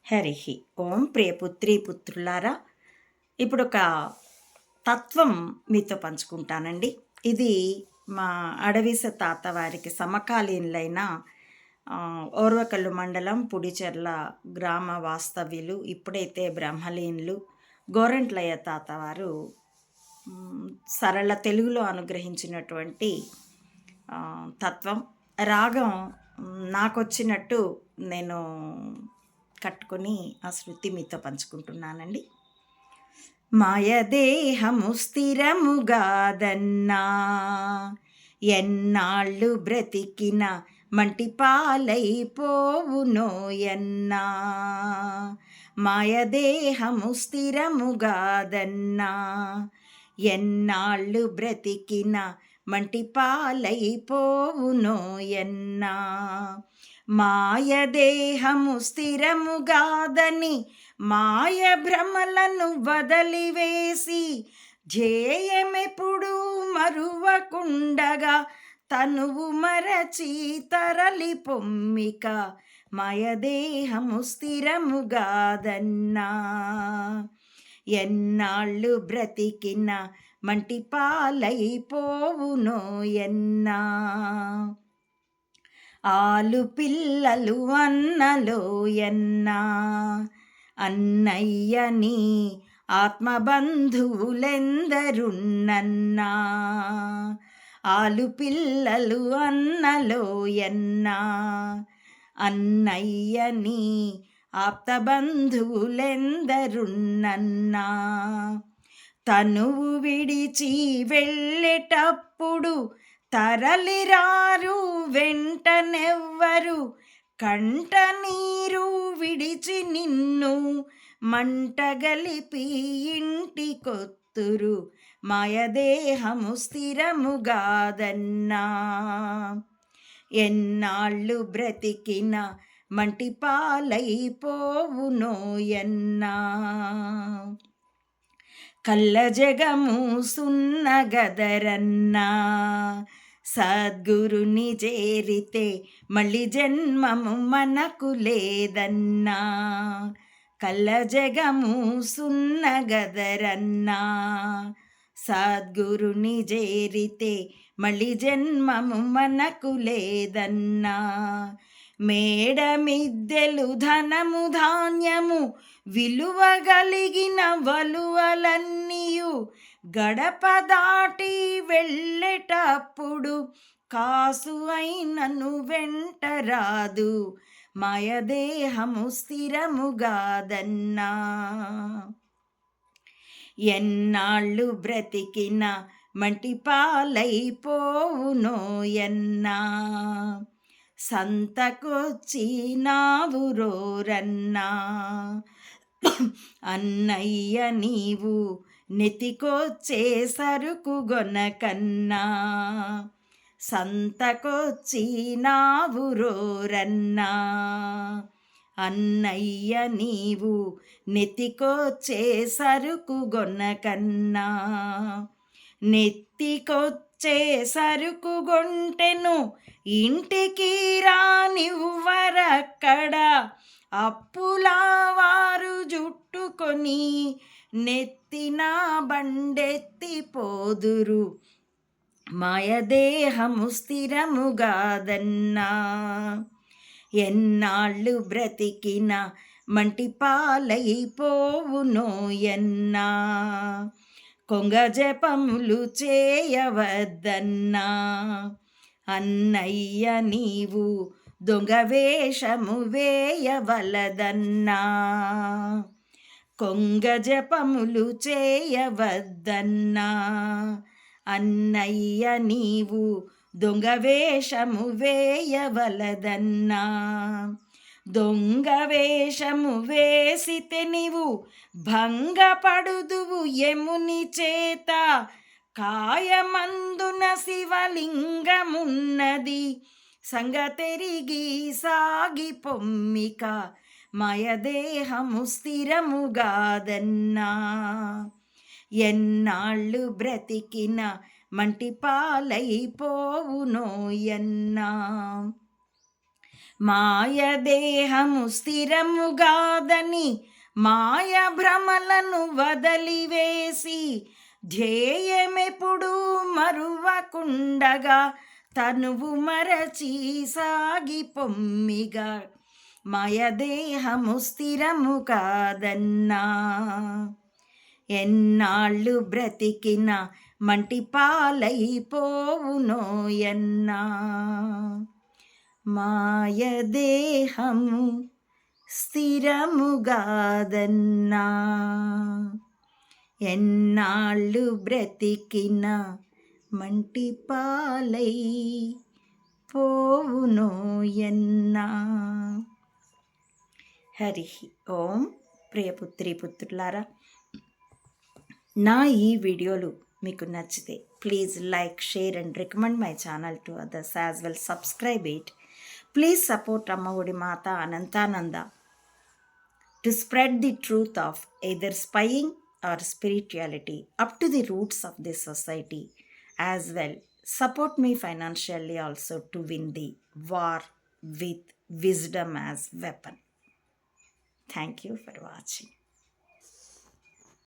హరి ఓం ప్రియపుత్రి పుత్రులారా, ఇప్పుడు ఒక తత్వం మీతో పంచుకుంటానండి. ఇది మా అడవిస తాత వారికి సమకాలీనులైన ఓర్వకల్లు మండలం పుడిచెర్ల గ్రామ వాస్తవ్యులు, ఇప్పుడైతే బ్రహ్మలీనులు గోరంట్లయ్య తాత వారు సరళ తెలుగులో అనుగ్రహించినటువంటి తత్వం. రాగం నాకొచ్చినట్టు నేను కట్టుకొని ఆ శృతి మీతో పంచుకుంటున్నానండి. మాయదేహము స్థిరముగాదన్నా, ఎన్నాళ్ళు బ్రతికిన మంటిపాలైపోవునోయన్నా. మాయదేహము స్థిరముగాదన్నా, ఎన్నాళ్ళు బ్రతికిన మంటిపాలైపోవునోయన్నా. మాయదేహము స్థిరముగాదని మాయ భ్రమలను వదలివేసి, ధ్యేయమెప్పుడు మరువకుండగా తనువు మరచి తరలి పొమ్మిక. మాయదేహము స్థిరముగాదన్నా, ఎన్నాళ్ళు బ్రతికిన మంటిపాలైపోవునోయన్నా. ఆలు పిల్లలు అన్నలోయన్నా, అన్నయ్యని ఆత్మబంధువులెందరున్నన్నా. ఆలు పిల్లలు అన్నలోయన్నా, అన్నయ్యని ఆప్తబంధువులెందరున్నన్నా. తనువు విడిచి వెళ్ళేటప్పుడు తరలిరారు వెంటనెవ్వరు. కంట నీరు విడిచి నిన్ను మంటగలిపి ఇంటికొత్తురు. మాయదేహము స్థిరముగాదన్నా, ఎన్నాళ్ళు బ్రతికిన మంటిపాలైపోవునోయన్నా. కళ్ళజగము సున్నగదరన్నా, సద్గురుని చేరితే మళ్ళీ జన్మము మనకు లేదన్నా. కళ్ళజగము సున్నగదరన్నా, సద్గురుని చేరితే మళ్ళీ జన్మము మనకు లేదన్నా. మేడమిద్దెలు ధనము ధాన్యము విలువగలిగిన వలువలన్నీయు గడప దాటి వెళ్ళేటప్పుడు కాసు అయినను వెంటరాదు. మాయదేహము స్థిరముగాదన్నా, ఎన్నాళ్ళు బ్రతికిన మంటిపాలైపోవునోయన్నా. సంతకొచ్చినావురోరన్నా, అన్నయ్య నీవు నెతికొచ్చే సరుకు గొనకన్నా. సంతకొచ్చినావురోరన్నా, అన్నయ్య నీవు నెతికొచ్చే సరుకు గొనకన్నా. నెత్తికొచ్చే సరుకు గొంటెను ఇంటికి రానివ్వరక్కడ. అప్పులా వారు జుట్టుకొని నెత్తిన బండెత్తిపోదురు. మాయదేహము స్థిరముగాదన్నా, ఎన్నాళ్ళు బ్రతికిన మంటిపాలైపోవునోయన్నా. కొంగ జపములు చేయవద్దన్నా, అన్నయ్య నీవు దొంగ వేషము వేయవలదన్నా. కొంగ జపములు చేయవద్దన్నా, అన్నయ్య నీవు దొంగ వేషము వేయవలదన్నా. దొంగ వేషము వేసితే నీవు భంగపడుదువు యముని చేత. కాయమందున శివలింగమున్నది సంగతెరిగి సాగి పొమ్మిక. మాయదేహము స్థిరముగాదన్నా, ఎన్నాళ్ళు బ్రతికిన మంటిపాలైపోవునోయన్నా. మాయదేహము స్థిరముగాదని మాయ భ్రమలను వదలివేసి ధ్యేయమెప్పుడు మరువకుండగా తనువు మరచి సాగి పొమ్మిగా మాయదేహము స్థిరము కాదన్నా ఎన్నాళ్ళు బ్రతికిన మంటి పాలైపోవునోయన్నా మాయదేహము స్థిరముగాదన్నా ఎన్నాళ్ళు బ్రతికిన మంటి పాలై పోవునోయన్నా. హరి ఓం. ప్రియపుత్రి పుత్రులారా, నా ఈ వీడియోలు మీకు నచ్చితే please like, share and recommend my channel to others as well. Subscribe it. Please support అమ్మ ఒడి మాత Anantananda to spread the truth of either spying or spirituality up to the roots of this society as well. Support me financially also to win the war with wisdom as weapon. Thank you for watching.